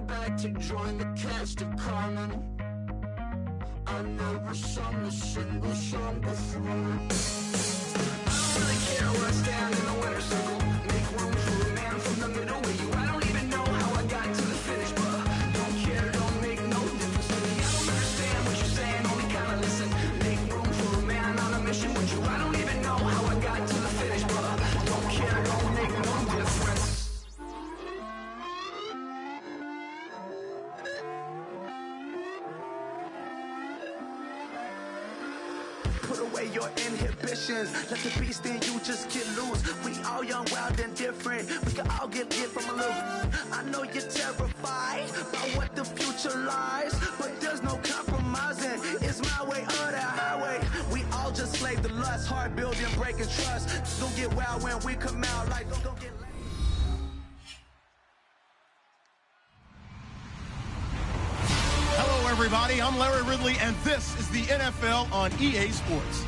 back to join the cast of Carmen. I never sung a single song before. I don't really care where I stand in the winner's circle. Make room for a man from the middle with you. I don't even know how I got to the finish, but don't care, don't make no difference to me. I don't understand what you're saying, only kinda listen. Make room for a man on a mission with you. I don't even know how I got to the finish, but don't care, don't make no difference. Put away your inhibitions. Let the beast in you just get loose. We all young, wild, and different. We can all get from a little. I know you're terrified by what the future lies, but there's no compromising. It's my way or the highway. We all just slave the lust, hard building, breaking trust. Don't get wild when we come out like don't get. Hello, everybody. I'm Larry Ridley, and this is the NFL on EA Sports.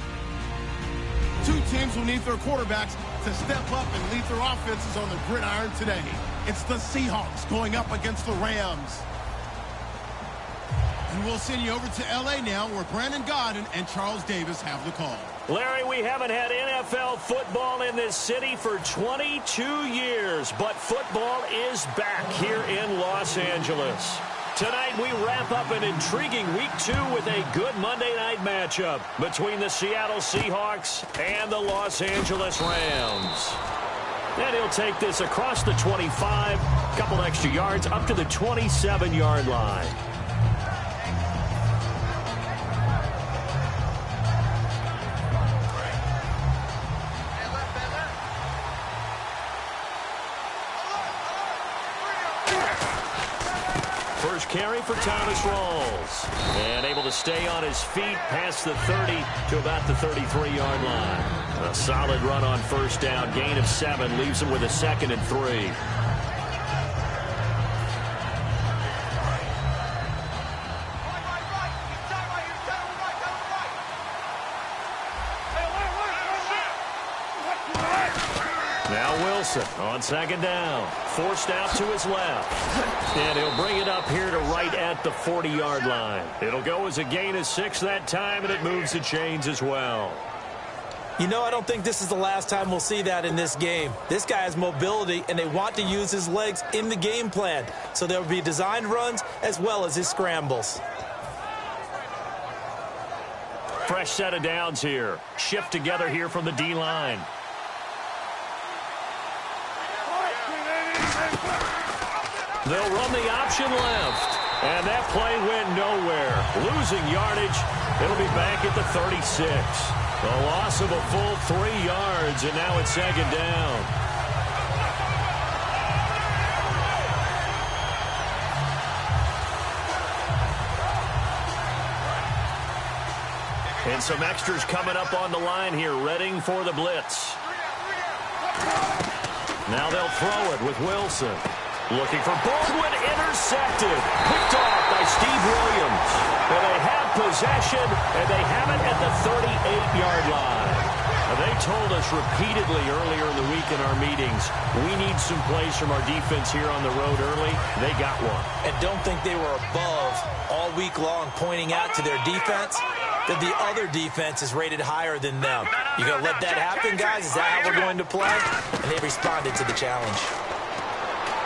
Two teams will need their quarterbacks to step up and lead their offenses on the gridiron today. It's the Seahawks going up against the Rams. And we'll send you over to L.A. now, where Brandon Godden and Charles Davis have the call. Larry, we haven't had NFL football in this city for 22 years, but football is back here in Los Angeles. Tonight, we wrap up an intriguing Week 2 with a good Monday night matchup between the Seattle Seahawks and the Los Angeles Rams. And he'll take this across the 25, couple extra yards, up to the 27-yard line. First carry for Thomas Rawls. And able to stay on his feet past the 30 to about the 33-yard line. A solid run on first down. Gain of 7 leaves him with a 2nd and 3. Now Wilson on 2nd down. Forced out to his left. And he'll bring it up here to right at the 40-yard line. It'll go as a gain of 6 that time, and it moves the chains as well. You know, I don't think this is the last time we'll see that in this game. This guy has mobility, and they want to use his legs in the game plan. So there will be designed runs as well as his scrambles. Fresh set of downs here. Shift together here from the D-line. They'll run the option left. And that play went nowhere. Losing yardage. It'll be back at the 36. A loss of a full 3 yards, and now it's 2nd down. And some extras coming up on the line here, readying for the blitz. Now they'll throw it with Wilson. Looking for Baldwin, intercepted. Picked off by Steve Williams. And they have possession, and they have it at the 38-yard line. They told us repeatedly earlier in the week in our meetings, we need some plays from our defense here on the road early. They got one. And don't think they were above all week long pointing out to their defense that the other defense is rated higher than them. You going to let that happen, guys? Is that how we're going to play? And they responded to the challenge.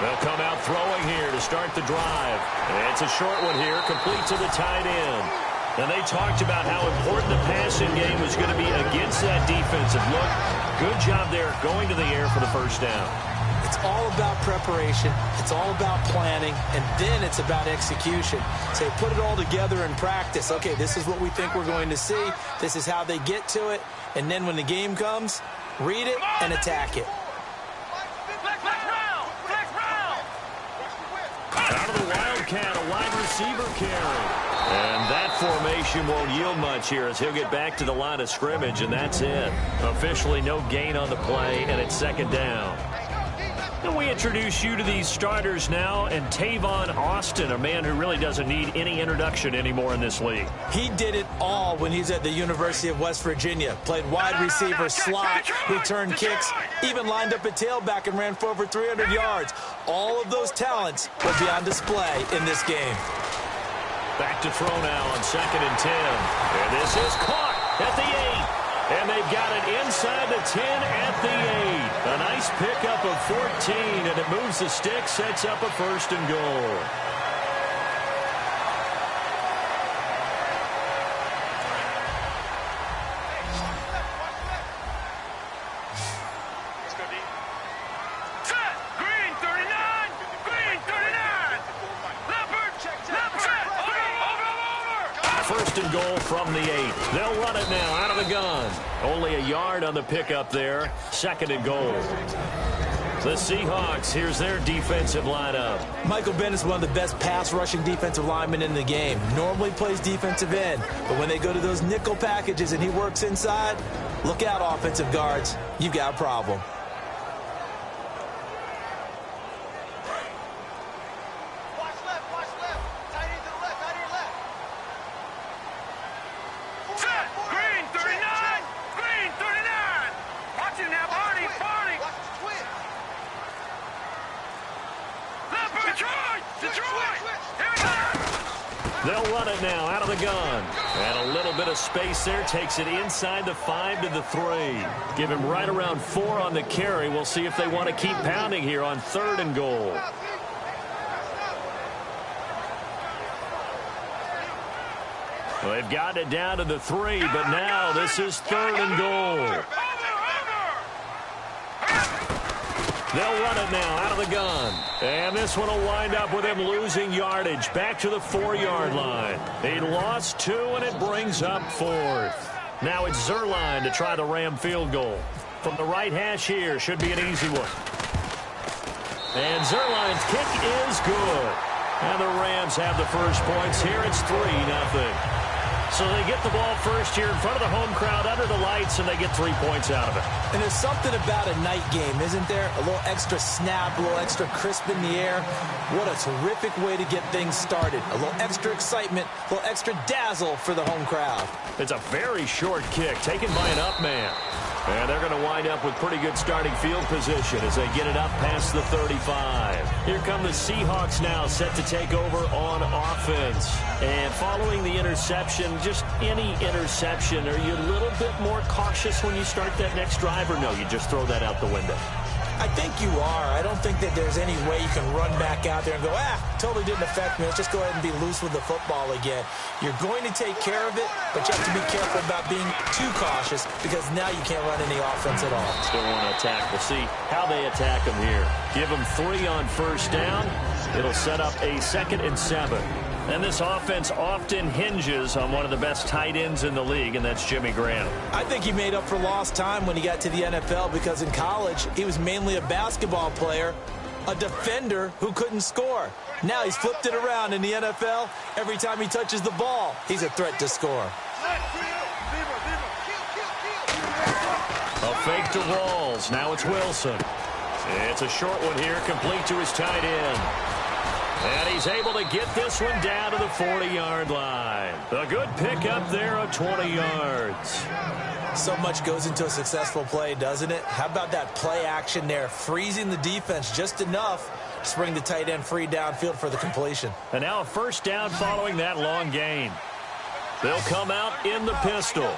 They'll come out throwing here to start the drive. And it's a short one here, complete to the tight end. And they talked about how important the passing game was going to be against that defensive look. Good job there going to the air for the first down. It's all about preparation. It's all about planning. And then it's about execution. So you put it all together in practice. Okay, this is what we think we're going to see. This is how they get to it. And then when the game comes, read it and attack it. Out of the Wildcat, a wide receiver carry. And that formation won't yield much here as he'll get back to the line of scrimmage, and that's it. Officially no gain on the play, and it's 2nd down. And we introduce you to these starters now, and Tavon Austin, a man who really doesn't need any introduction anymore in this league. He did it all when he's at the University of West Virginia. Played wide receiver, slot, returned kicks, even lined up at tailback and ran for over 300 yards. All of those talents will be on display in this game. Back to throw now on 2nd and 10. And this is caught at the 8. And they've got it inside the 10 at the 8. A nice pickup of 14, and it moves the stick, sets up a 1st and goal. Goal from the 8. They'll run it now out of the gun. Only a yard on the pickup there. 2nd and goal. The Seahawks, here's their defensive lineup. Michael Bennett is one of the best pass-rushing defensive linemen in the game. Normally plays defensive end, but when they go to those nickel packages and he works inside, look out, offensive guards. You've got a problem. They'll run it now out of the gun. And a little bit of space there. Takes it inside the 5 to the 3. Give him right around 4 on the carry. We'll see if they want to keep pounding here on 3rd and goal. Well, they've gotten it down to the 3, but now this is 3rd and goal. They'll run it now out of the gun. And this one will wind up with him losing yardage. Back to the 4-yard line. He lost 2, and it brings up 4th. Now it's Zuerlein to try the Ram field goal. From the right hash here, should be an easy one. And Zuerlein's kick is good. And the Rams have the first points here. It's 3-0. So they get the ball first here in front of the home crowd under the lights, and they get 3 points out of it. And there's something about a night game, isn't there? A little extra snap, a little extra crisp in the air. What a terrific way to get things started. A little extra excitement, a little extra dazzle for the home crowd. It's a very short kick taken by an up man. And they're going to wind up with pretty good starting field position as they get it up past the 35. Here come the Seahawks now, set to take over on offense. And following the interception, just any interception, are you a little bit more cautious when you start that next drive, or no, you just throw that out the window? I think you are. I don't think that there's any way you can run back out there and go, totally didn't affect me. Let's just go ahead and be loose with the football again. You're going to take care of it, but you have to be careful about being too cautious because now you can't run any offense at all. Still want to attack. We'll see how they attack them here. Give them 3 on first down. It'll set up a 2nd and 7. And this offense often hinges on one of the best tight ends in the league, and that's Jimmy Graham. I think he made up for lost time when he got to the NFL because in college, he was mainly a basketball player, a defender who couldn't score. Now he's flipped it around in the NFL. Every time he touches the ball, he's a threat to score. A fake to Rawls. Now it's Wilson. It's a short one here, complete to his tight end. And he's able to get this one down to the 40-yard line. A good pickup there of 20 yards. So much goes into a successful play, doesn't it? How about that play action there, freezing the defense just enough to bring the tight end free downfield for the completion. And now a first down following that long gain. They'll come out in the pistol.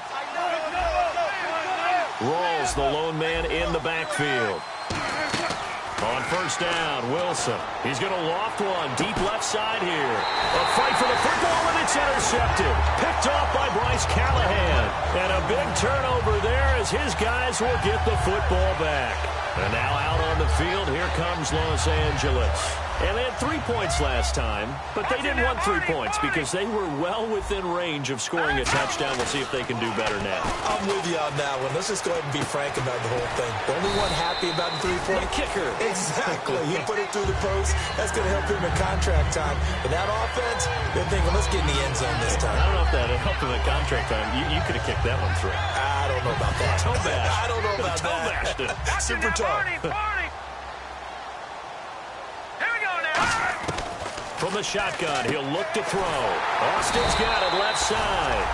Rawls, the lone man in the backfield. On first down, Wilson. He's going to loft one deep left side here. A fight for the football, and it's intercepted. Picked off by Bryce Callahan. And a big turnover there as his guys will get the football back. And now out on the field, here comes Los Angeles. And they had 3 points last time, but they didn't want 3 points because they were well within range of scoring a touchdown. We'll see if they can do better now. I'm with you on that one. Let's just go ahead and be frank about the whole thing. The only one happy about the 3-point kicker. Exactly. He put it through the post. That's going to help him in contract time. But that offense, they're thinking, let's get in the end zone this time. I don't know if that helped him in contract time. You could have kicked that one through. I don't know about that. Toe bash. I don't know about Toe bashed it. Super toe. from the shotgun. He'll look to throw. Austin's got it left side.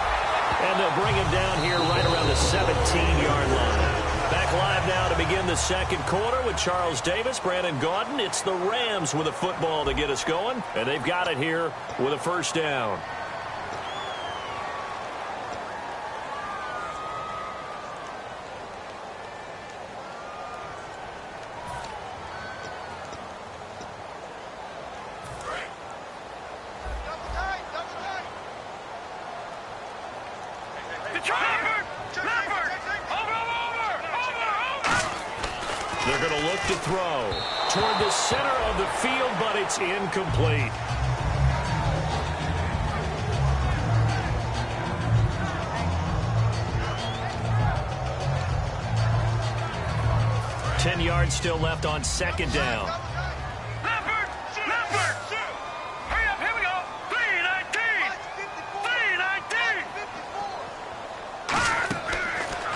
And they'll bring him down here right around the 17-yard line. Back live now to begin the second quarter with Charles Davis, Brandon Gaudin. It's the Rams with a football to get us going, and they've got it here with a first down. They're going to look to throw toward the center of the field, but it's incomplete. Ten yards still left on second down.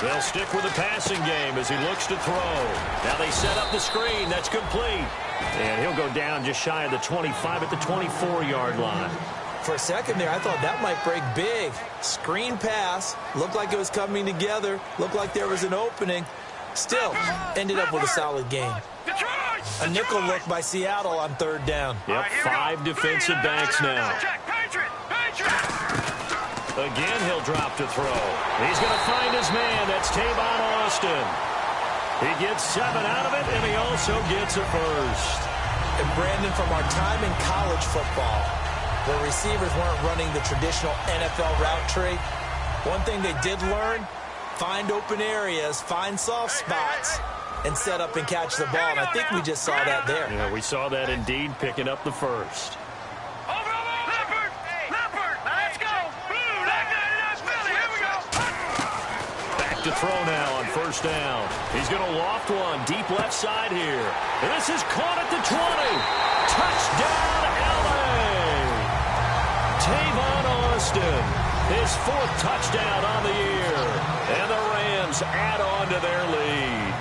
They'll stick with the passing game as he looks to throw. Now they set up the screen. That's complete. And he'll go down just shy of the 25 at the 24-yard line. For a second there, I thought that might break big. Screen pass. Looked like it was coming together. Looked like there was an opening. Still, ended up with a solid game. A nickel look by Seattle on third down. Yep, 5 defensive backs now. Again, he'll drop to throw. He's going to find his man. That's Tavon Austin. He gets 7 out of it, and he also gets a first. And Brandon, from our time in college football, where receivers weren't running the traditional NFL route tree, one thing they did learn, find open areas, find soft spots, and set up and catch the ball. And I think we just saw that there. Yeah, we saw that indeed, picking up the first. To throw now on first down. He's going to loft one deep left side here. And this is caught at the 20. Touchdown, L.A. Tavon Austin, his 4th touchdown on the year. And the Rams add on to their lead.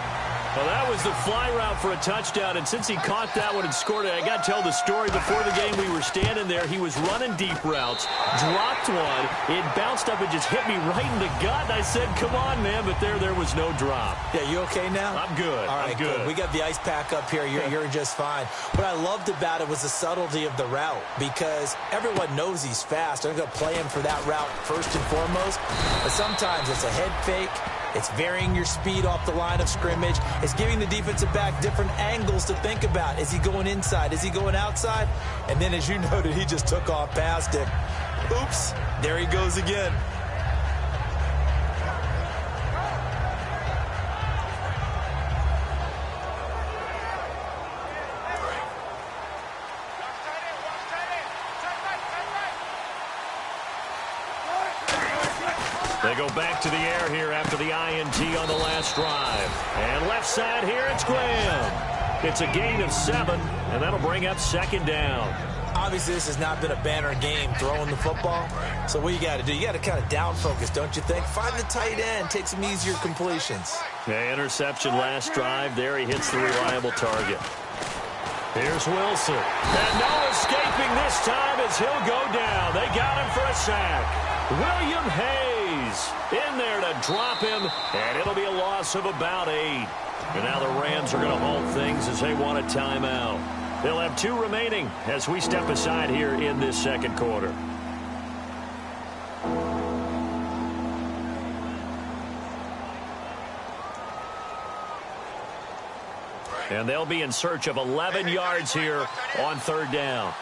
Well, that was the fly route for a touchdown, and since he caught that one and scored it, I got to tell the story. Before the game, we were standing there. He was running deep routes, dropped one. It bounced up and just hit me right in the gut. And I said, come on, man, but there was no drop. Yeah, you okay now? I'm good. All right, I'm good. We got the ice pack up here. You're just fine. What I loved about it was the subtlety of the route, because everyone knows he's fast. They're going to play him for that route first and foremost, but sometimes it's a head fake. It's varying your speed off the line of scrimmage. It's giving the defensive back different angles to think about. Is he going inside? Is he going outside? And then, as you noted, he just took off past it. Oops, there he goes again. They go back to the air here after the INT on the last drive. And left side here, it's Graham. It's a gain of 7, and that'll bring up second down. Obviously, this has not been a banner game throwing the football. So what you got to do, you got to kind of down focus, don't you think? Find the tight end, take some easier completions. Yeah, interception last drive. There he hits the reliable target. Here's Wilson. And no escaping this time as he'll go down. They got him for a sack. William Hayes in there to drop him, and it'll be a loss of about 8. And now the Rams are going to hold things as they want a timeout. They'll have 2 remaining as we step aside here in this second quarter. And they'll be in search of 11 yards here on third down.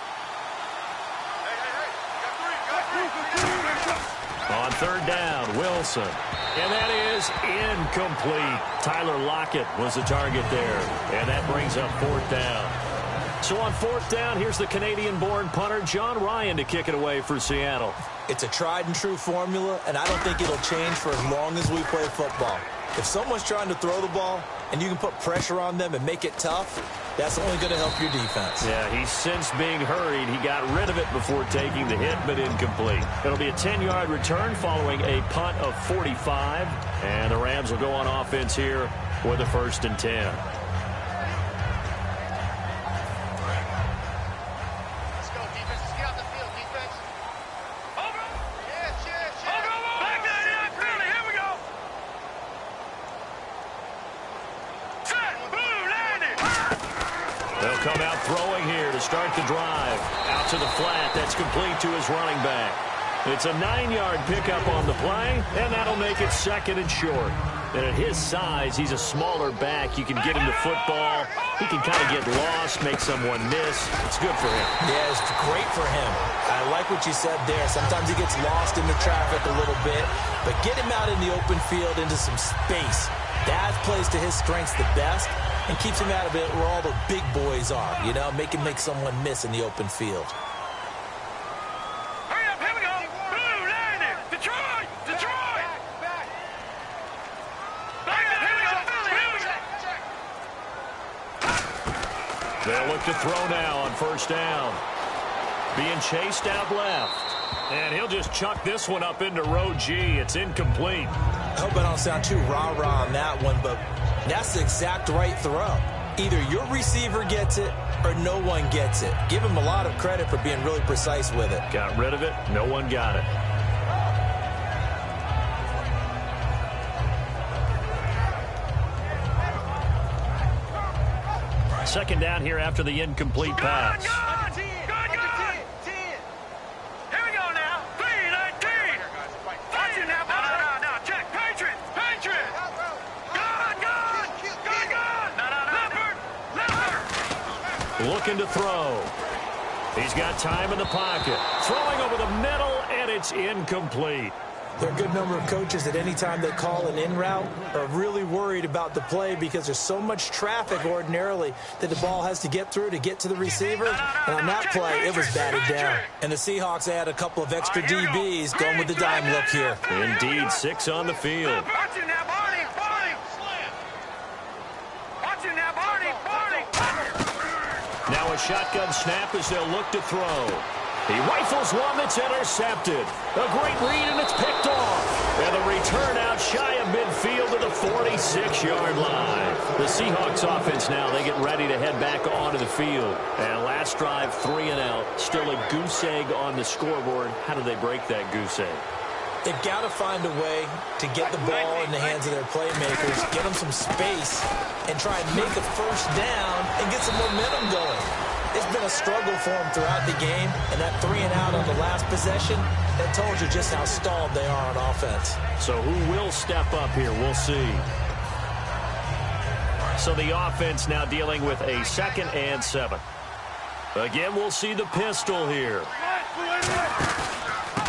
On third down, Wilson. And that is incomplete. Tyler Lockett was the target there. And that brings up 4th down. So on 4th down, here's the Canadian-born punter, John Ryan, to kick it away for Seattle. It's a tried-and-true formula, and I don't think it'll change for as long as we play football. If someone's trying to throw the ball and you can put pressure on them and make it tough, that's only going to help your defense. Yeah, he's since being hurried. He got rid of it before taking the hit, but incomplete. It'll be a 10-yard return following a punt of 45, and the Rams will go on offense here with a 1st and 10. throwing here to start the drive. Out to the flat. That's complete to his running back. It's a 9-yard pickup on the play, and that'll make it 2nd and short. And at his size, he's a smaller back. You can get him to football. He can kind of get lost, make someone miss. It's good for him. Yeah, it's great for him. I like what you said there. Sometimes he gets lost in the traffic a little bit, but get him out in the open field into some space. That plays to his strengths the best and keeps him out of it where all the big boys are, you know, make him make someone miss in the open field. They'll look to throw now on 1st down. Being chased out left. And he'll just chuck this one up into row G. It's incomplete. I hope I don't sound too rah-rah on that one, but that's the exact right throw. Either your receiver gets it or no one gets it. Give him a lot of credit for being really precise with it. Got rid of it. No one got it. Second down here after the incomplete pass. Good. Here we go now. 3-19. Watch it now. No. Check. Patriots. Good. Looking to throw. He's got time in the pocket. Throwing over the middle, and it's incomplete. There are a good number of coaches that any time they call an in route are really worried about the play because there's so much traffic ordinarily that the ball has to get through to get to the receiver. And on that play, it was batted down. And the Seahawks add a couple of extra DBs going with the dime look here. Indeed, 6 on the field. Watch it now, Barney. Watch it now, Barney. Now a shotgun snap as they'll look to throw. He rifles one that's intercepted. A great read, and it's picked off. And the return out shy of midfield to the 46-yard line. The Seahawks offense now, they get ready to head back onto the field. And last drive, 3 and out. Still a goose egg on the scoreboard. How do they break that goose egg? They've got to find a way to get the ball in the hands of their playmakers, get them some space, and try and make a 1st down and get some momentum going. It's been a struggle for them throughout the game, and that 3 and out on the last possession, that told you just how stalled they are on offense. So who will step up here? We'll see. So the offense now dealing with a 2nd and 7. Again, we'll see the pistol here.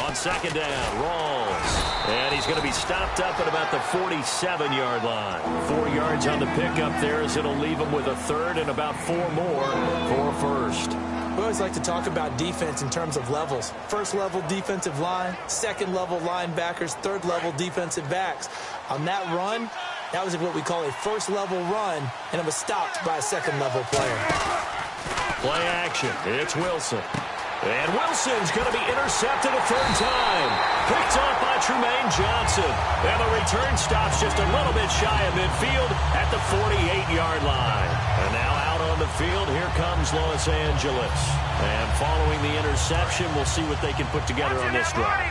On 2nd down, Rawls. And he's going to be stopped up at about the 47-yard line. 4 yards on the pickup there as it'll leave him with a 3rd and about 4 more for a 1st. We always like to talk about defense in terms of levels. 1st level defensive line, 2nd level linebackers, 3rd level defensive backs. On that run, that was what we call a 1st level run, and it was stopped by a 2nd level player. Play action. It's Wilson. And Wilson's going to be intercepted a 3rd time. Picked up by Trumaine Johnson. And the return stops just a little bit shy of midfield at the 48-yard line. And now out on the field, here comes Los Angeles. And following the interception, we'll see what they can put together on this drive.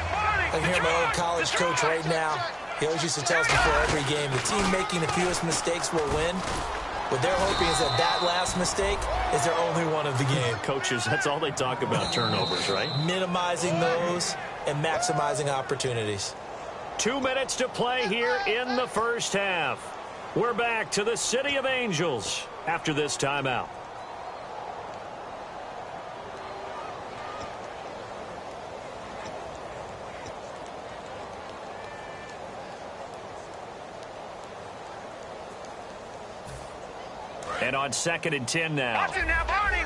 I can hear my old college coach right now. He always used to tell us before every game, the team making the fewest mistakes will win. What they're hoping is that last mistake is their only one of the game. Coaches, that's all they talk about, turnovers, right? Minimizing those and maximizing opportunities. 2 minutes to play here in the 1st half. We're back to the City of Angels after this timeout. And on 2nd and 10 now. Watch it now, Barney.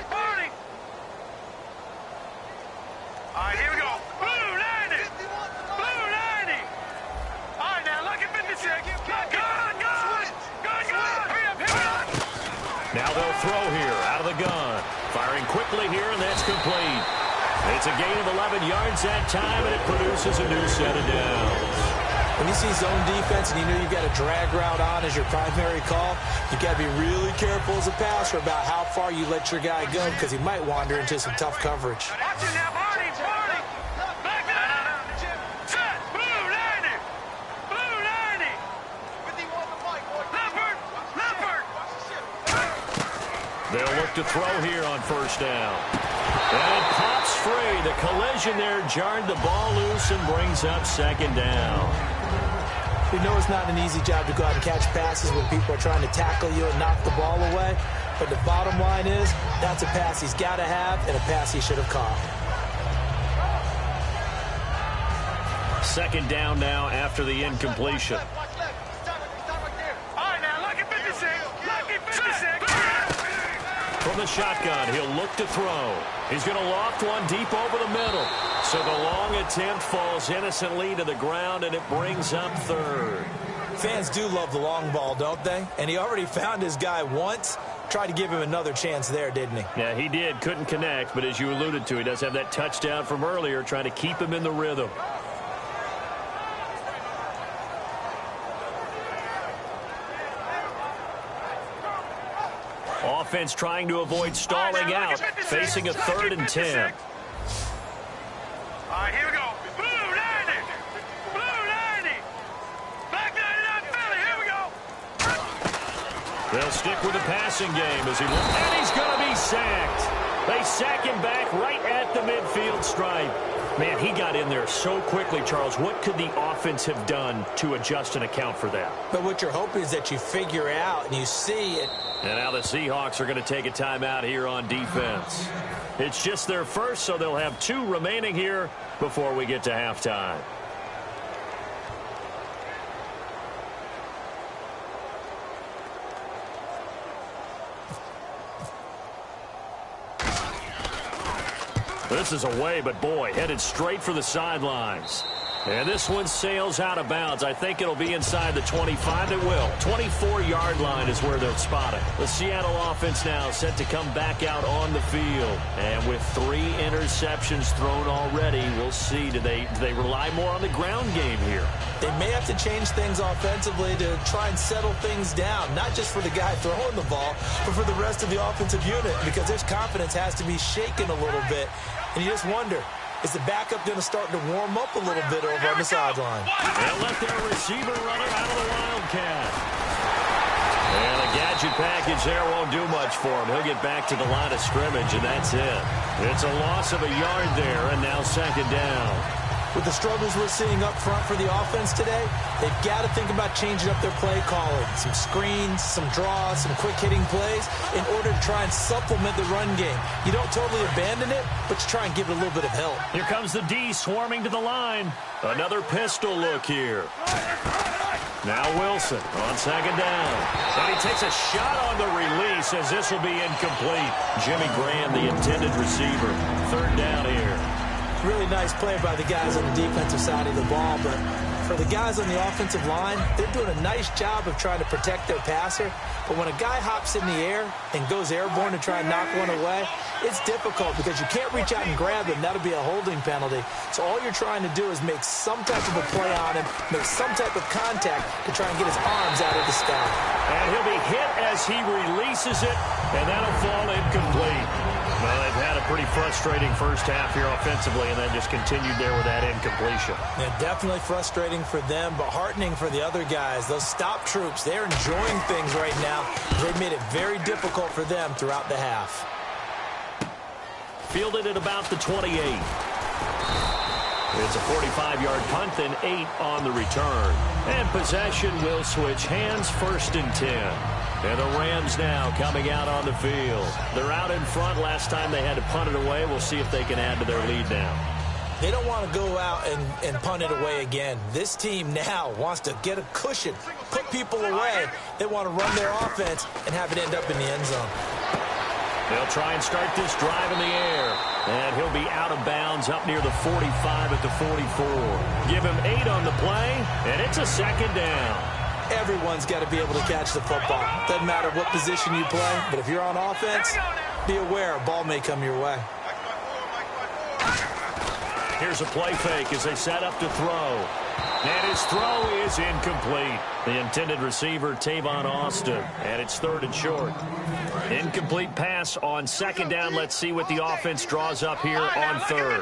All right, here we go. Blue 90. All right, now look at 56. Good. Hurry up. Now they'll throw here out of the gun. Firing quickly here, and that's complete. It's a gain of 11 yards that time, and it produces a new set of downs. When you see zone defense and you know you've got a drag route on as your primary call, you've got to be really careful as a passer about how far you let your guy go because he might wander into some tough coverage. Watch it now, Barney. Back up. Set. Blue 90. They'll look to throw here on first down. And it pops free. The collision there jarred the ball loose and brings up second down. We know it's not an easy job to go out and catch passes when people are trying to tackle you and knock the ball away. But the bottom line is, that's a pass he's got to have and a pass he should have caught. Second down now after the incompletion. All right, now, lucky 56. Lucky 56. From the shotgun, he'll look to throw. He's going to loft one deep over the middle. So the long attempt falls innocently to the ground, and it brings up third. Fans do love the long ball, don't they? And he already found his guy once. Tried to give him another chance there, didn't he? Yeah, he did. Couldn't connect, but as you alluded to, he does have that touchdown from earlier, trying to keep him in the rhythm. Offense trying to avoid stalling out, facing a 3rd and 10. All right, here we go. Blue 90. Blue 90. Back 99 Philly. Here we go. They'll stick with the passing game as and he's going to be sacked. They sack him back right at the midfield stripe. Man, he got in there so quickly, Charles. What could the offense have done to adjust and account for that? But what you're hoping is that you figure out and you see it. And now the Seahawks are going to take a timeout here on defense. It's just their first, so they'll have 2 remaining here before we get to halftime. This is away, but boy, headed straight for the sidelines. And this one sails out of bounds. I think it'll be inside the 25. It will. 24-yard line is where they'll spot it. The Seattle offense now set to come back out on the field. And with 3 interceptions thrown already, we'll see. Do they rely more on the ground game here? They may have to change things offensively to try and settle things down, not just for the guy throwing the ball, but for the rest of the offensive unit, because their confidence has to be shaken a little bit. And you just wonder, is the backup going to start to warm up a little bit over on the sideline? They'll let their receiver runner out of the Wildcat. And a gadget package there won't do much for him. He'll get back to the line of scrimmage, and that's it. It's a loss of a yard there, and now second down. With the struggles we're seeing up front for the offense today, they've got to think about changing up their play calling. Some screens, some draws, some quick-hitting plays in order to try and supplement the run game. You don't totally abandon it, but you try and give it a little bit of help. Here comes the D swarming to the line. Another pistol look here. Now Wilson on second down. And he takes a shot on the release as this will be incomplete. Jimmy Graham, the intended receiver. Third down here. Really nice play by the guys on the defensive side of the ball, but for the guys on the offensive line, they're doing a nice job of trying to protect their passer. But when a guy hops in the air and goes airborne to try and knock one away, it's difficult because you can't reach out and grab him. That'll be a holding penalty. So all you're trying to do is make some type of a play on him, make some type of contact to try and get his arms out of the sky. And he'll be hit as he releases it, and that'll fall incomplete. Well, they've had a pretty frustrating first half here offensively, and then just continued there with that incompletion. Yeah, definitely frustrating for them, but heartening for the other guys. Those stop troops, they're enjoying things right now. They've made it very difficult for them throughout the half. Fielded at about the 28. It's a 45-yard punt, then 8 on the return. And possession will switch hands, 1st and 10. And the Rams now coming out on the field. They're out in front. Last time they had to punt it away. We'll see if they can add to their lead now. They don't want to go out and punt it away again. This team now wants to get a cushion, put people away. They want to run their offense and have it end up in the end zone. They'll try and start this drive in the air. And he'll be out of bounds up near the 45 at the 44. Give him 8 on the play, and it's a second down. Everyone's got to be able to catch the football. Doesn't matter what position you play, but if you're on offense, be aware a ball may come your way. Here's a play fake as they set up to throw. And his throw is incomplete. The intended receiver, Tavon Austin. And it's 3rd and short. Incomplete pass on second down. Let's see what the offense draws up here on 3rd.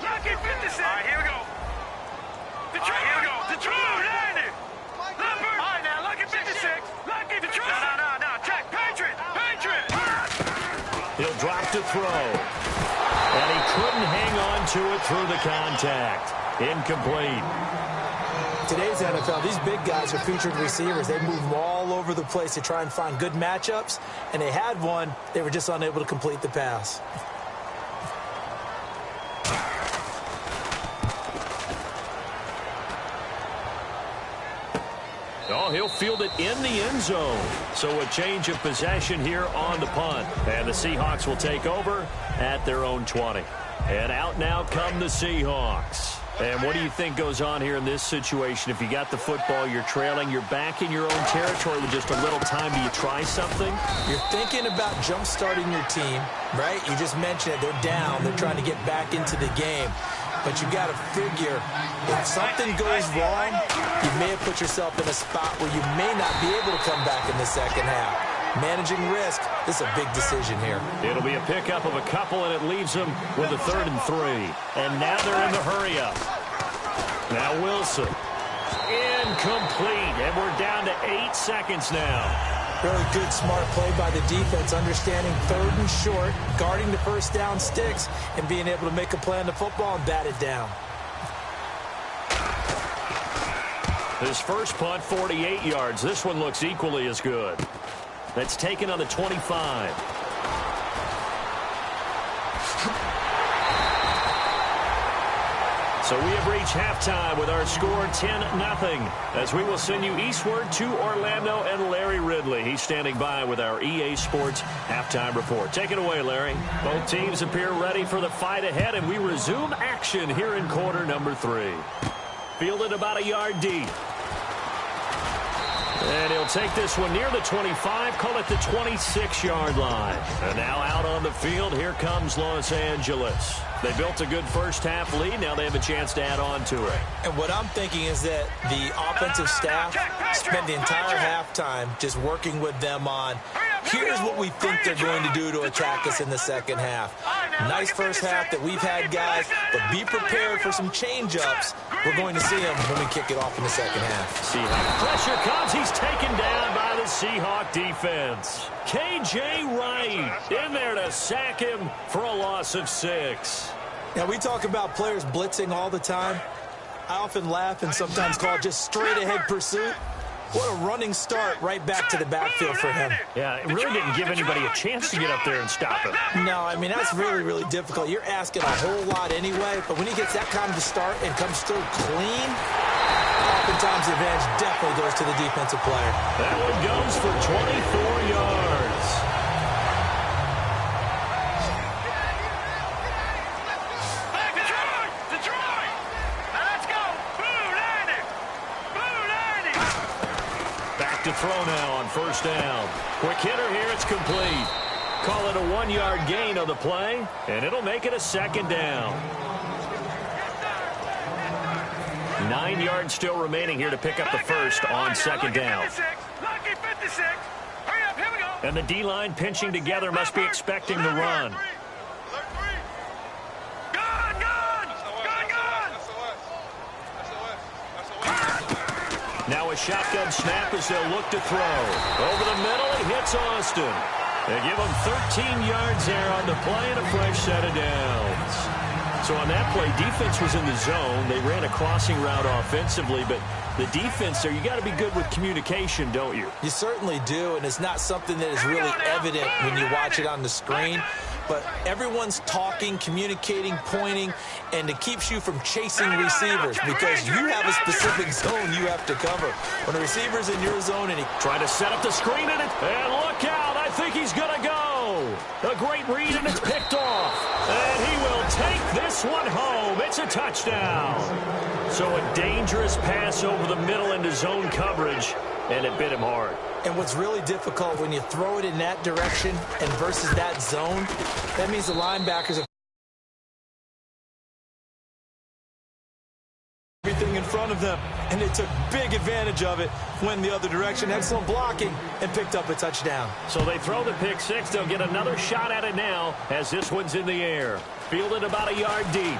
Lucky 56. All right, here we go. Here we go. Detroit. All right, now, lucky 56. Lucky Detroit. No, check. Patriot. to throw. And he couldn't hang on to it through the contact. Incomplete. Today's NFL, these big guys are featured receivers. They move them all over the place to try and find good matchups, and they had one. They were just unable to complete the pass. Oh, he'll field it in the end zone. So a change of possession here on the punt. And the Seahawks will take over at their own 20. And out now come the Seahawks. And what do you think goes on here in this situation? If you got the football, you're trailing, you're back in your own territory with just a little time. Do you try something? You're thinking about jump-starting your team, right? You just mentioned it. They're down. They're trying to get back into the game. But you got to figure, if something goes wrong, you may have put yourself in a spot where you may not be able to come back in the second half. Managing risk, this is a big decision here. It'll be a pickup of a couple, and it leaves them with a 3rd and 3. And now they're in the hurry-up. Now Wilson. Incomplete, and we're down to 8 seconds now. Really good, smart play by the defense, understanding 3rd and short, guarding the first down sticks, and being able to make a play on the football and bat it down. His first punt, 48 yards. This one looks equally as good. That's taken on the 25. So we have reached halftime with our score 10-0 as we will send you eastward to Orlando and Larry Ridley. He's standing by with our EA Sports halftime report. Take it away, Larry. Both teams appear ready for the fight ahead, and we resume action here in quarter number 3. Fielded about a yard deep. And he'll take this one near the 25, call it the 26-yard line. And now out on the field, here comes Los Angeles. They built a good first-half lead. Now they have a chance to add on to it. And what I'm thinking is that the offensive staff spent the entire halftime just working with them on, here's what we think they're going to do to attack us in the second half. Nice first half that we've had, guys, but be prepared for some change-ups. We're going to see them when we kick it off in the second half. See how pressure comes. He's taken down by the Seahawk defense. K.J. Wright in there to sack him for a loss of 6. Now, we talk about players blitzing all the time. I often laugh and sometimes call it just straight-ahead pursuit. What a running start right back to the backfield for him. Yeah, it really didn't give anybody a chance to get up there and stop him. No, I mean, that's really, really difficult. You're asking a whole lot anyway, but when he gets that kind of a start and comes through clean, oftentimes the advantage definitely goes to the defensive player. That one goes for 24 yards. To throw now on first down. Quick hitter here, it's complete. Call it a 1-yard gain on the play, and it'll make it a 2nd down. 9 yards still remaining here to pick up the first on 2nd down. And the D-line pinching together must be expecting the run. Now a shotgun snap as they'll look to throw. Over the middle, it hits Austin. They give him 13 yards there on the play and a fresh set of downs. So on that play, defense was in the zone. They ran a crossing route offensively, but the defense there, you got to be good with communication, don't you? You certainly do, and it's not something that is really evident when you watch it on the screen. But everyone's talking, communicating, pointing, and it keeps you from chasing receivers because you have a specific zone you have to cover. When a receiver's in your zone and he trying to set up the screen and look out, I think he's going to go. A great read and it's picked off. And he will take this one home. It's a touchdown. So a dangerous pass over the middle into zone coverage, and it bit him hard. And what's really difficult when you throw it in that direction and versus that zone, that means the linebackers have everything in front of them, and they took big advantage of it, went the other direction, excellent blocking, and picked up a touchdown. So they throw the pick six. They'll get another shot at it now as this one's in the air. Fielded about a yard deep.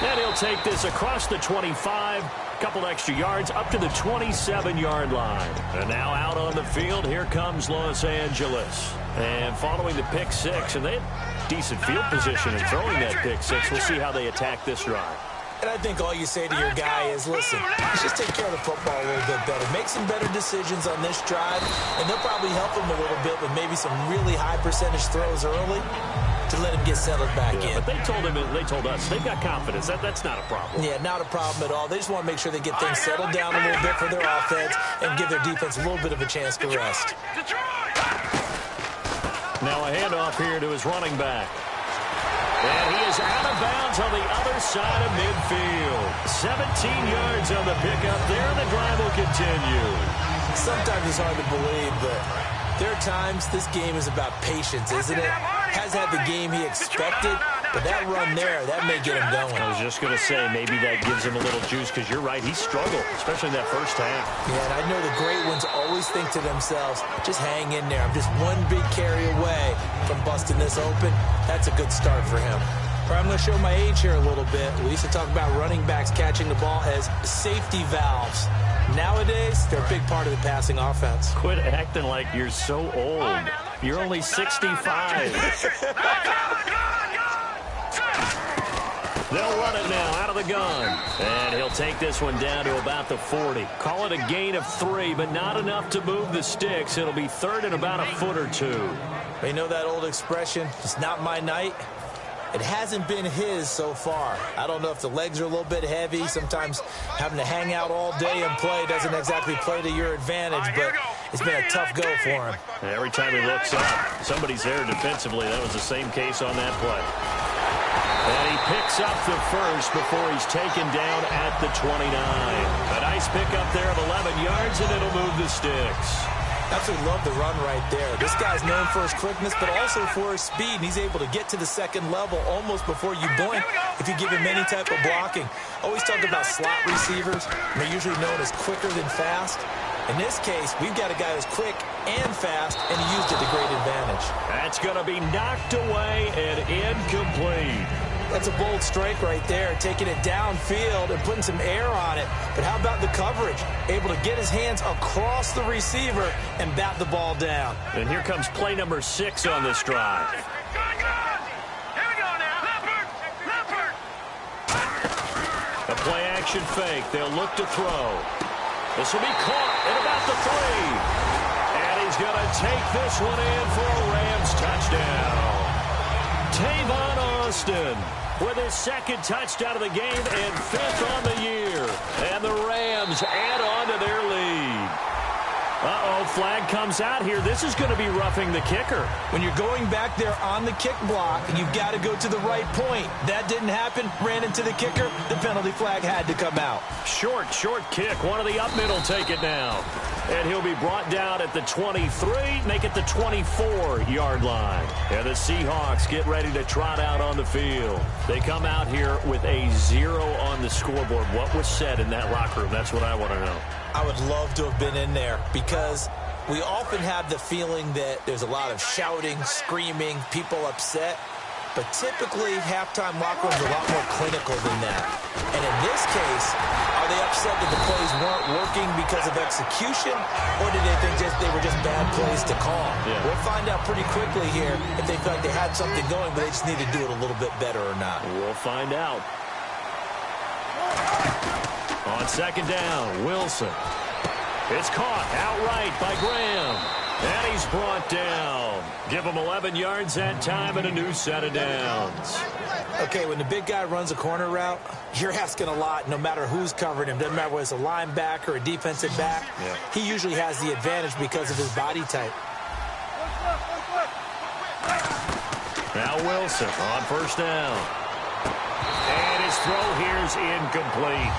And he'll take this across the 25, a couple extra yards up to the 27-yard line. And now out on the field, here comes Los Angeles. And following the pick six, and they had decent field position in throwing that pick six. We'll see how they attack this drive. And I think all you say to your guy is, listen, let's just take care of the football a little bit better. Make some better decisions on this drive, and they'll probably help him a little bit with maybe some really high percentage throws early to let him get settled back in. But they told us, they've got confidence. That's not a problem. Yeah, not a problem at all. They just want to make sure they get things settled down a little bit for their offense and give their defense a little bit of a chance to rest. Now a handoff here to his running back. And he is out of bounds on the other side of midfield. 17 yards on the pickup there, and the drive will continue. Sometimes it's hard to believe, but there are times this game is about patience, isn't it? Has had the game he expected, but that run there, that may get him going. I was just going to say, maybe that gives him a little juice, because you're right, he struggled, especially in that first half. Yeah, and I know the great ones always think to themselves, just hang in there. I'm just one big carry away from busting this open. That's a good start for him. I'm going to show my age here a little bit. We used to talk about running backs catching the ball as safety valves. Nowadays, they're a big part of the passing offense. Quit acting like you're so old. You're only 65. They'll run it now out of the gun. And he'll take this one down to about the 40. Call it a gain of 3, but not enough to move the sticks. It'll be third and about a foot or two. You know that old expression, it's not my night? It hasn't been his so far. I don't know if the legs are a little bit heavy. Sometimes having to hang out all day and play doesn't exactly play to your advantage, but it's been a tough go for him. And every time he looks up, somebody's there defensively. That was the same case on that play. And he picks up the first before he's taken down at the 29. A nice pickup there of 11 yards, and it'll move the sticks. Absolutely love the run right there. This guy's known for his quickness, but also for his speed. And he's able to get to the second level almost before you blink if you give him any type of blocking. Always talk about slot receivers. They're usually known as quicker than fast. In this case, we've got a guy who's quick and fast, and he used it to great advantage. That's going to be knocked away and incomplete. That's a bold strike right there, taking it downfield and putting some air on it. But how about the coverage? Able to get his hands across the receiver and bat the ball down. And here comes play number 6 on this drive. Here we go now. Leopard. A play-action fake. They'll look to throw. This will be caught at about the 3. And he's going to take this one in for a Rams touchdown. Tavon Austin with his second touchdown of the game and 5th on the year. And the Rams add on to their lead. Uh-oh, flag comes out here. This is going to be roughing the kicker. When you're going back there on the kick block, you've got to go to the right point. That didn't happen. Ran into the kicker. The penalty flag had to come out. Short kick. One of the up mid will take it now. And he'll be brought down at the 23, make it the 24-yard line. And the Seahawks get ready to trot out on the field. They come out here with a 0 on the scoreboard. What was said in that locker room? That's what I want to know. I would love to have been in there because we often have the feeling that there's a lot of shouting, screaming, people upset. But typically, halftime locker rooms are a lot more clinical than that. And in this case, are they upset that the plays weren't working because of execution, or did they think they were just bad plays to call? Yeah. We'll find out pretty quickly here if they felt like they had something going, but they just need to do it a little bit better or not. We'll find out. On second down, Wilson. It's caught outright by Graham. And he's brought down. Give him 11 yards that time and a new set of downs. Okay, when the big guy runs a corner route, you're asking a lot no matter who's covering him. Doesn't matter whether it's a linebacker or a defensive back. Yeah. He usually has the advantage because of his body type. Now Wilson on first down. And his throw here is incomplete.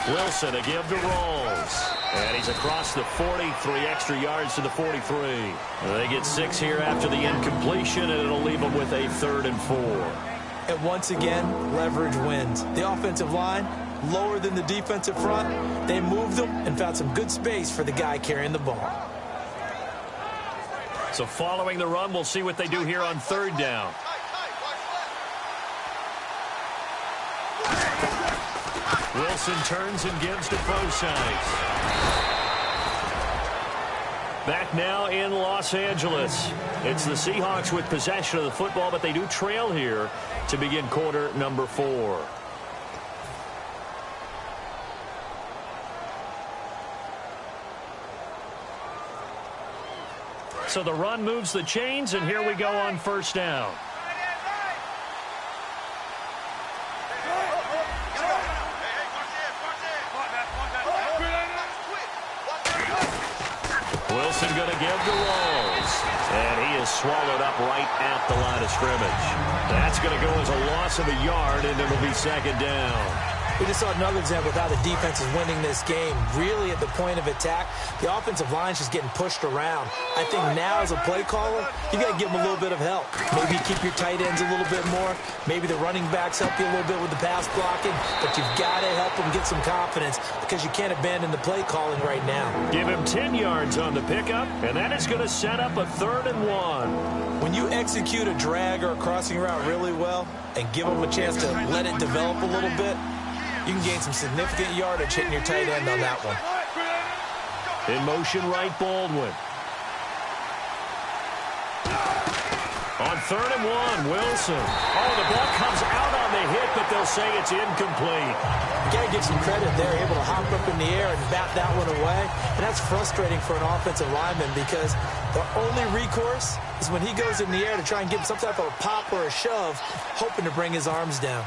Wilson to give to Rolls. And he's across the 40, 3 extra yards to the 43. They get 6 here after the incompletion, and it'll leave them with a 3rd and 4. And once again, leverage wins. The offensive line, lower than the defensive front. They moved them and found some good space for the guy carrying the ball. So following the run, we'll see what they do here on 3rd down. Wilson turns and gives to Forsythe. Back now in Los Angeles. It's the Seahawks with possession of the football, but they do trail here to begin quarter number 4. So the run moves the chains, and here we go on 1st down. Wilson going to give to Rawls. And he is swallowed up right at the line of scrimmage. That's going to go as a loss of a yard, and it'll be 2nd down. We just saw another example of how the defense is winning this game. Really at the point of attack, the offensive line's just getting pushed around. I think now as a play caller, you got to give them a little bit of help. Maybe keep your tight ends a little bit more. Maybe the running backs help you a little bit with the pass blocking. But you've got to help them get some confidence because you can't abandon the play calling right now. Give him 10 yards on the pickup, and that is going to set up a 3rd and 1. When you execute a drag or a crossing route really well and give them a chance to let it develop a little bit, you can gain some significant yardage hitting your tight end on that one. In motion right, Baldwin. On 3rd and 1, Wilson. Oh, the ball comes out on the hit, but they'll say it's incomplete. You got to give some credit there, able to hop up in the air and bat that one away. And that's frustrating for an offensive lineman because the only recourse is when he goes in the air to try and give some type of a pop or a shove, hoping to bring his arms down.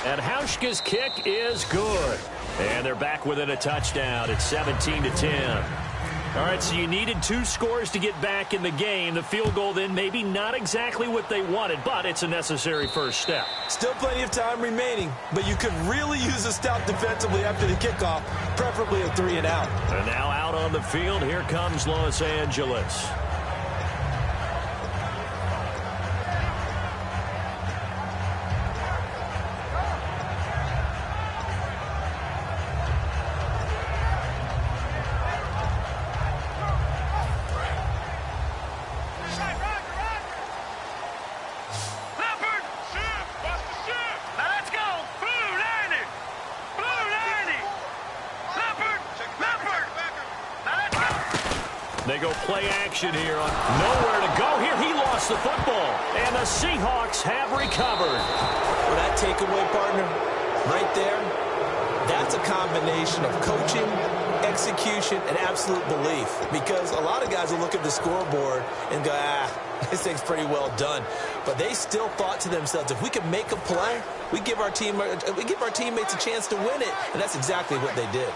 And Hauschka's kick is good. And they're back within a touchdown. It's 17-10. All right, so you needed 2 scores to get back in the game. The field goal then maybe not exactly what they wanted, but it's a necessary first step. Still plenty of time remaining, but you could really use a stout defensively after the kickoff, preferably a 3 and out. And now out on the field, here comes Los Angeles. They go play action here. On nowhere to go here. He lost the football. And the Seahawks have recovered. Well, that takeaway, partner, right there, that's a combination of coaching, execution, and absolute belief. Because a lot of guys will look at the scoreboard and go, this thing's pretty well done. But they still thought to themselves, if we can make a play, we give our teammates a chance to win it. And that's exactly what they did.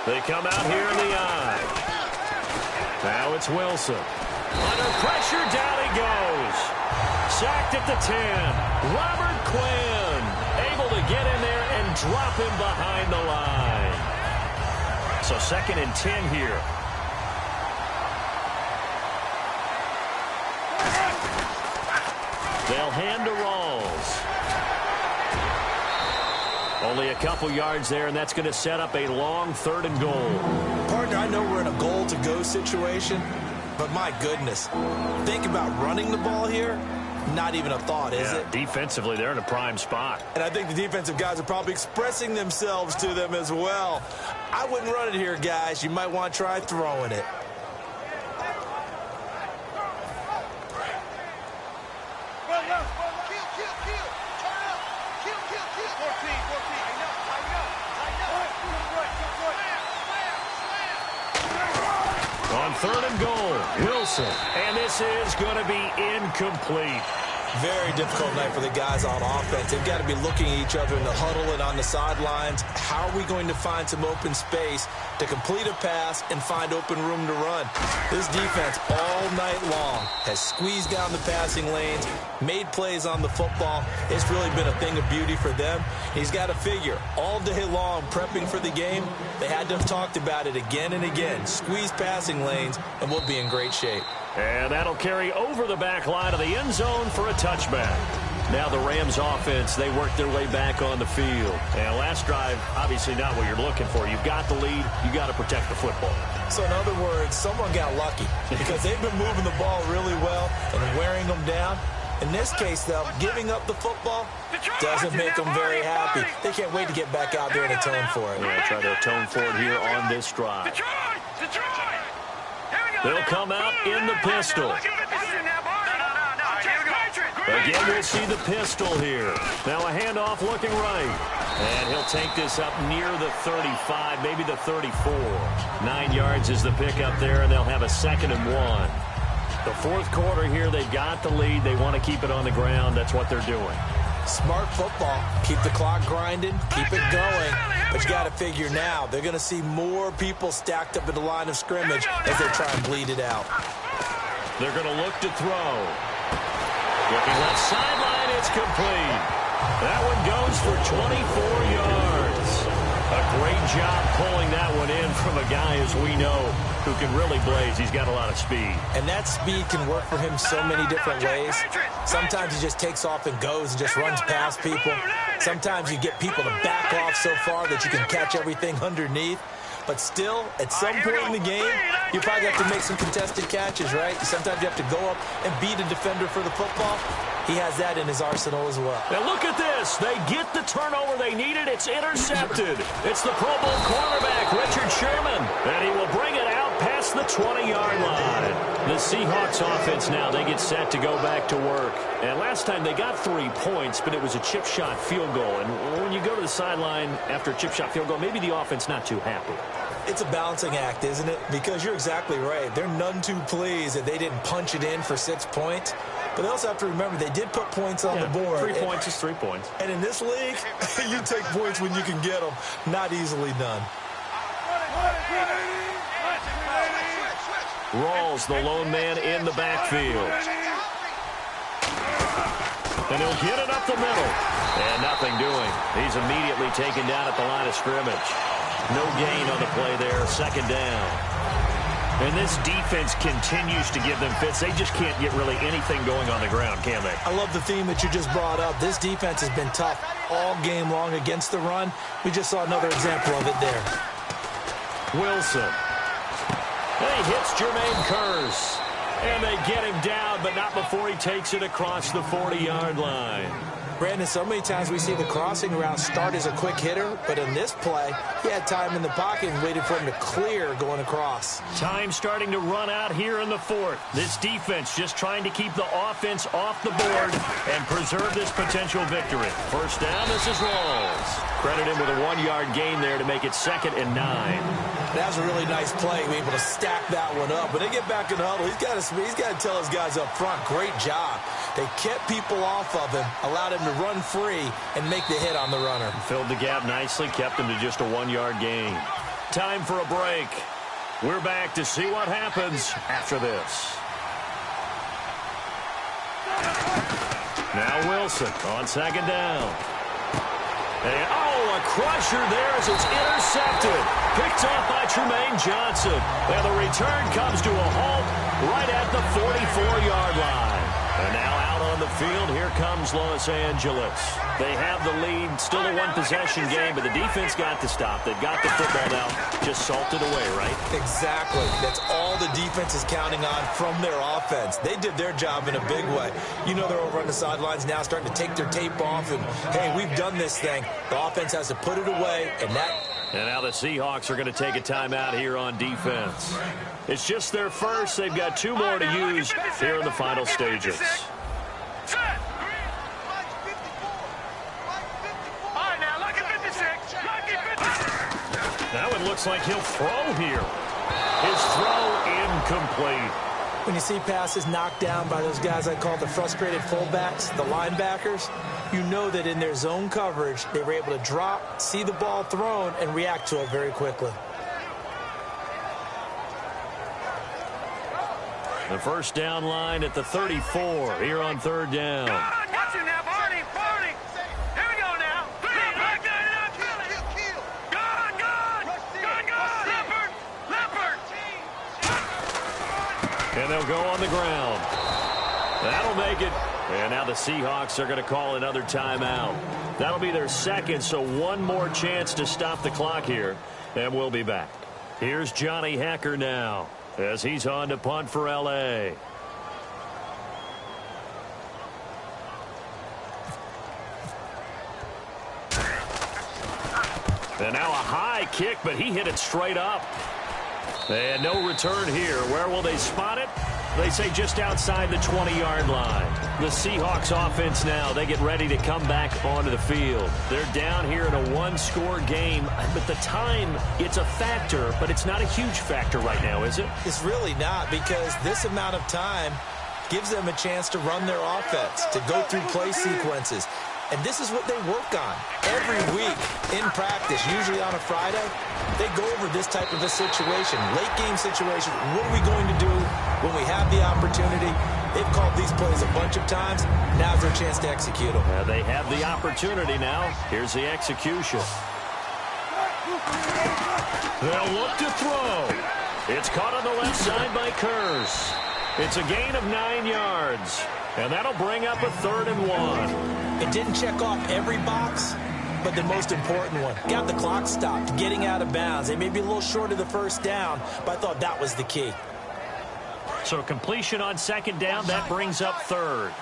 They come out here in the eye. Now it's Wilson. Under pressure, down he goes. Sacked at the 10. Robert Quinn able to get in there and drop him behind the line. So 2nd and 10 here. They'll hand to Rawls. Only a couple yards there, and that's going to set up a long 3rd and goal. Partner, I know we're in a goal-to-go situation, but my goodness, think about running the ball here. Not even a thought, is it? Defensively, they're in a prime spot. And I think the defensive guys are probably expressing themselves to them as well. I wouldn't run it here, guys. You might want to try throwing it. On 3rd and goal, Wilson. And this is going to be incomplete. Very difficult night for the guys on offense. They've got to be looking at each other in the huddle and on the sidelines. How are we going to find some open space to complete a pass and find open room to run? This defense all night long has squeezed down the passing lanes, made plays on the football. It's really been a thing of beauty for them. He's got to figure all day long prepping for the game. They had to have talked about it again and again. Squeeze passing lanes, and we'll be in great shape. And that'll carry over the back line of the end zone for a touchback. Now the Rams offense, they work their way back on the field. And last drive, obviously not what you're looking for. You've got the lead. You got to protect the football. So in other words, someone got lucky because they've been moving the ball really well and wearing them down. In this case, though, giving up the football doesn't make them very happy. They can't wait to get back out there and atone for it. Yeah, try to atone for it here on this drive. They'll come out in the pistol. Again, we'll see the pistol here. Now a handoff looking right. And he'll take this up near the 35, maybe the 34. 9 yards is the pickup there, and they'll have a 2nd and 1. The fourth quarter here, they've got the lead. They want to keep it on the ground. That's what they're doing. Smart football. Keep the clock grinding. Keep it going. But you got to figure now, they're going to see more people stacked up at the line of scrimmage as they try and bleed it out. They're going to look to throw. Looking left sideline, it's complete. That one goes for 24 yards. A great job pulling that one in from a guy, as we know, who can really blaze. He's got a lot of speed. And that speed can work for him so many different ways. Sometimes he just takes off and goes and just runs past people. Sometimes you get people to back off so far that you can catch everything underneath. But still, at some point in the game, you probably have to make some contested catches, right? Sometimes you have to go up and beat a defender for the football. He has that in his arsenal as well. Now look at this. They get the turnover they needed. It's intercepted. It's the Pro Bowl cornerback, Richard Sherman. And he will bring it out past the 20-yard line. The Seahawks offense now, they get set to go back to work. And last time they got 3 points, but it was a chip shot field goal. And when you go to the sideline after a chip shot field goal, maybe the offense not too happy. It's a balancing act, isn't it? Because you're exactly right. They're none too pleased that they didn't punch it in for 6 points. But they also have to remember they did put points on the board. 3 points is 3 points. And in this league, you take points when you can get them. Not easily done. Rawls, the lone man in the backfield. And he'll get it up the middle. And nothing doing. He's immediately taken down at the line of scrimmage. No gain on the play there. 2nd down. And this defense continues to give them fits. They just can't get really anything going on the ground, can they? I love the theme that you just brought up. This defense has been tough all game long against the run. We just saw another example of it there. Wilson. And he hits Jermaine Kearse. And they get him down, but not before he takes it across the 40-yard line. Brandon, so many times we see the crossing route start as a quick hitter, but in this play, he had time in the pocket and waited for him to clear going across. Time starting to run out here in the fourth. This defense just trying to keep the offense off the board and preserve this potential victory. First down, this is Rawls. Credit him with a 1-yard gain there to make it 2nd and 9. That was a really nice play, being able to stack that one up. But they get back in the huddle. He's got to tell his guys up front, great job. They kept people off of him, allowed him to run free and make the hit on the runner. Filled the gap nicely, kept him to just a 1-yard gain. Time for a break. We're back to see what happens after this. Now Wilson on 2nd down. And, a crusher there as it's intercepted. Picked off by Tremaine Johnson. And the return comes to a halt right at the 44-yard line. And now out on the field, here comes Los Angeles. They have the lead, still a one-possession game, but the defense got to stop. They've got the football now, just salted away, right? Exactly. That's all the defense is counting on from their offense. They did their job in a big way. You know they're over on the sidelines now starting to take their tape off, and, hey, we've done this thing. The offense has to put it away, and that... And now the Seahawks are going to take a timeout here on defense. It's just their first. They've got 2 more to use here in the final stages. Now it looks like he'll throw here. His throw incomplete. When you see passes knocked down by those guys I call the frustrated fullbacks, the linebackers, you know that in their zone coverage, they were able to drop, see the ball thrown, and react to it very quickly. The first down line at the 34 here on third down. Watch him now, Barney. Here we go now. Back that up. Leopard. And they'll go on the ground. That'll make it. And now the Seahawks are going to call another timeout. That'll be their second, so one more chance to stop the clock here. And we'll be back. Here's Johnny Hacker now, as he's on to punt for L.A. And now a high kick, but he hit it straight up. And no return here. Where will they spot it? They say just outside the 20-yard line. The Seahawks offense now, they get ready to come back onto the field. They're down here in a one-score game, but the time, it's a factor, but it's not a huge factor right now, is it? It's really not, because this amount of time gives them a chance to run their offense, to go through play sequences. And this is what they work on every week in practice, usually on a Friday. They go over this type of a situation, late-game situation. What are we going to do when we have the opportunity? They've called these plays a bunch of times. Now's their chance to execute them. They have the opportunity now. Here's the execution. They'll look to throw. It's caught on the left side by Kurz. It's a gain of 9 yards. And that'll bring up a 3rd and 1. It didn't check off every box, but the most important one. Got the clock stopped, getting out of bounds. They may be a little short of the first down, but I thought that was the key. So completion on second down, that brings up 3rd.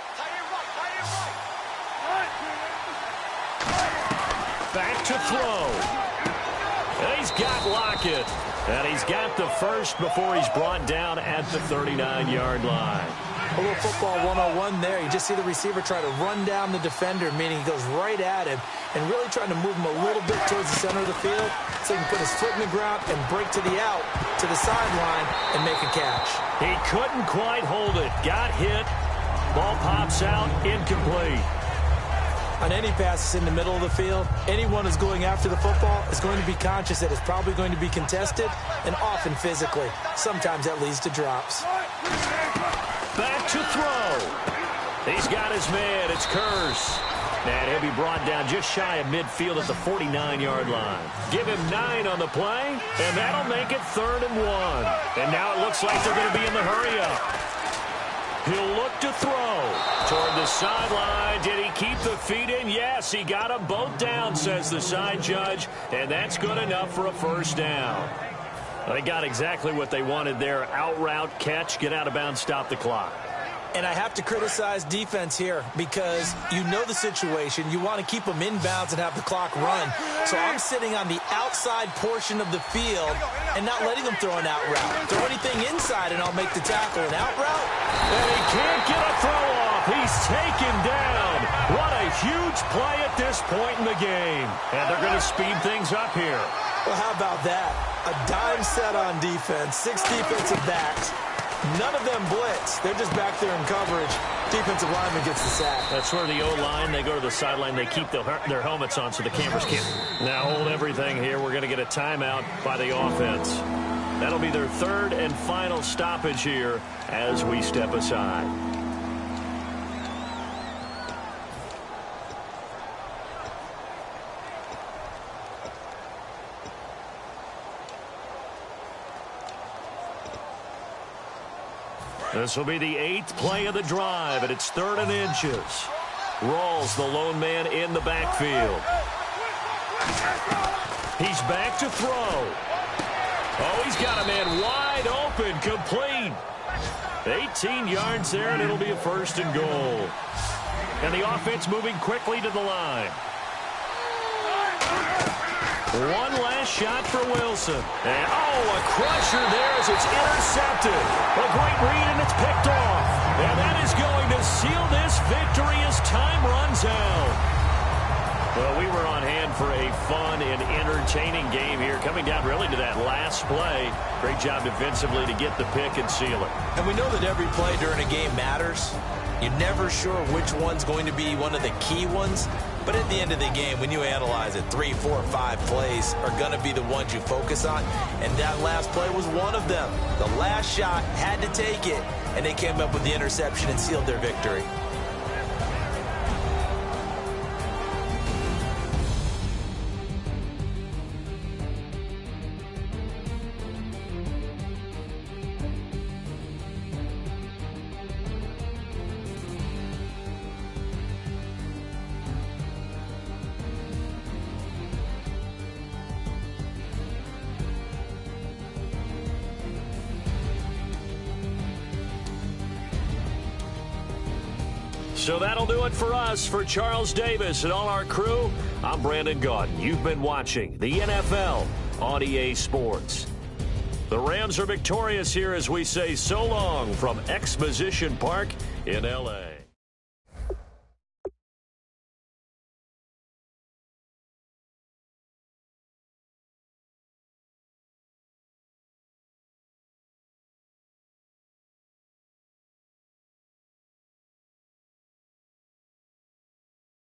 Back to throw. And he's got Lockett. And he's got the first before he's brought down at the 39-yard line. A little football 101 there. You just see the receiver try to run down the defender, meaning he goes right at him and really trying to move him a little bit towards the center of the field so he can put his foot in the ground and break to the out, to the sideline, and make a catch. He couldn't quite hold it. Got hit. Ball pops out. Incomplete. On any passes in the middle of the field, anyone who's going after the football is going to be conscious that it's probably going to be contested and often physically. Sometimes that leads to drops. Back to throw. He's got his man. It's Kurz. And he'll be brought down just shy of midfield at the 49-yard line. Give him 9 on the play, and that'll make it 3rd and 1. And now it looks like they're going to be in the hurry-up. He'll look to throw toward the sideline. Did he keep the feet in? Yes, he got them both down, says the side judge, and that's good enough for a first down. They got exactly what they wanted there. Out route, catch, get out of bounds, stop the clock. And I have to criticize defense here because you know the situation. You want to keep them inbounds and have the clock run. So I'm sitting on the outside portion of the field and not letting them throw an out route. Throw anything inside and I'll make the tackle. An out route? And he can't get a throw off. He's taken down. What a huge play at this point in the game. And they're going to speed things up here. Well, how about that? A dime set on defense. 6 defensive backs. None of them blitz. They're just back there in coverage. Defensive lineman gets the sack. That's where the O-line, they go to the sideline, they keep their helmets on so the cameras can't. Now hold everything here. We're going to get a timeout by the offense. That'll be their 3rd and final stoppage here as we step aside. This will be the 8th play of the drive, and it's 3rd and inches. Rawls, the lone man in the backfield. He's back to throw. Oh, he's got a man wide open, complete. 18 yards there, and it'll be a 1st and goal. And the offense moving quickly to the line. One last shot for Wilson. And, a crusher there as it's intercepted. A great read, and it's picked off. And that is going to seal this victory as time runs out. Well, we were on hand for a fun and entertaining game here. Coming down really to that last play. Great job defensively to get the pick and seal it. And we know that every play during a game matters. You're never sure which one's going to be one of the key ones. But at the end of the game, when you analyze it, 3, 4, 5 plays are going to be the ones you focus on. And that last play was one of them. The last shot had to take it, and they came up with the interception and sealed their victory. So that'll do it for us. For Charles Davis and all our crew, I'm Brandon Gaudin. You've been watching the NFL on EA Sports. The Rams are victorious here as we say so long from Exposition Park in L.A.